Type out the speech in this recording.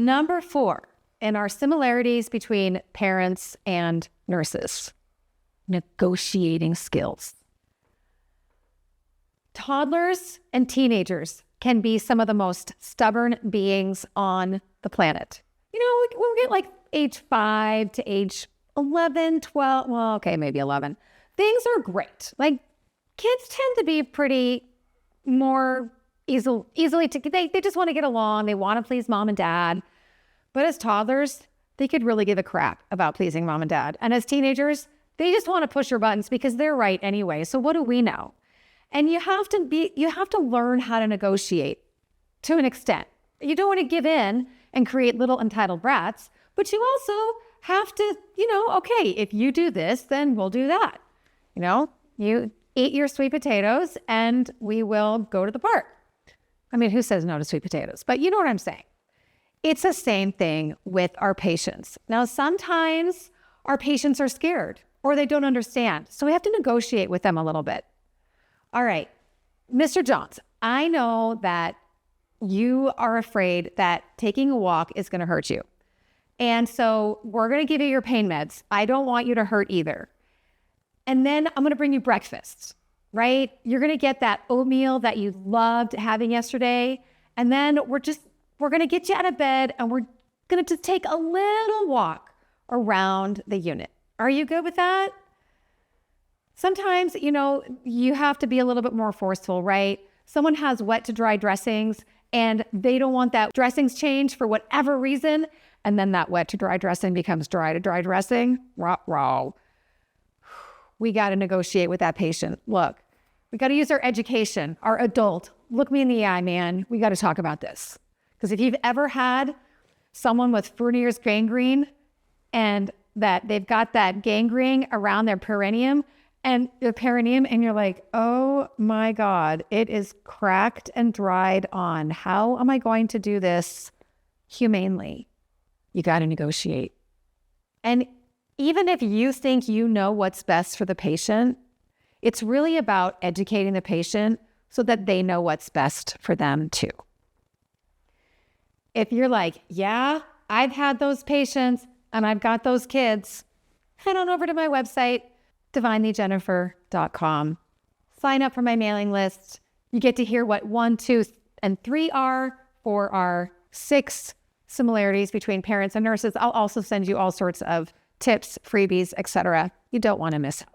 number 4 in our similarities between parents and nurses, negotiating skills. Toddlers and teenagers can be some of the most stubborn beings on the planet. You know, when we get like age 5 to age 11, 12, well, okay, maybe 11, things are great. Like, kids tend to be pretty more easily they just want to get along. They want to please mom and dad. But as toddlers, they could really give a crap about pleasing mom and dad. And as teenagers, they just want to push your buttons because they're right anyway. So what do we know? And you have to learn how to negotiate to an extent. You don't want to give in and create little entitled brats, but you also have to, okay, if you do this, then we'll do that. You eat your sweet potatoes and we will go to the park. I mean, who says no to sweet potatoes? But you know what I'm saying. It's the same thing with our patients. Now, sometimes our patients are scared or they don't understand. So we have to negotiate with them a little bit. All right, Mr. Johns, I know that you are afraid that taking a walk is going to hurt you. And so we're going to give you your pain meds. I don't want you to hurt either. And then I'm going to bring you breakfast, right? You're going to get that oatmeal that you loved having yesterday. And then we're going to get you out of bed and we're going to take a little walk around the unit. Are you good with that? Sometimes, you have to be a little bit more forceful, right? Someone has wet to dry dressings and they don't want that dressings change for whatever reason. And then that wet to dry dressing becomes dry to dry dressing. Raw. We got to negotiate with that patient. Look, we got to use our education, our adult. Look me in the eye, man. We got to talk about this. Because if you've ever had someone with Fournier's gangrene and that they've got that gangrene around their perineum, and you're like, oh my God, it is cracked and dried on. How am I going to do this humanely? You got to negotiate. And even if you think you know what's best for the patient, it's really about educating the patient so that they know what's best for them too. If you're like, yeah, I've had those patients and I've got those kids, head on over to my website, divinelyjennifer.com. Sign up for my mailing list. You get to hear what 1, 2, and 3 are, 4 are, 6 similarities between parents and nurses. I'll also send you all sorts of tips, freebies, etc. You don't want to miss out.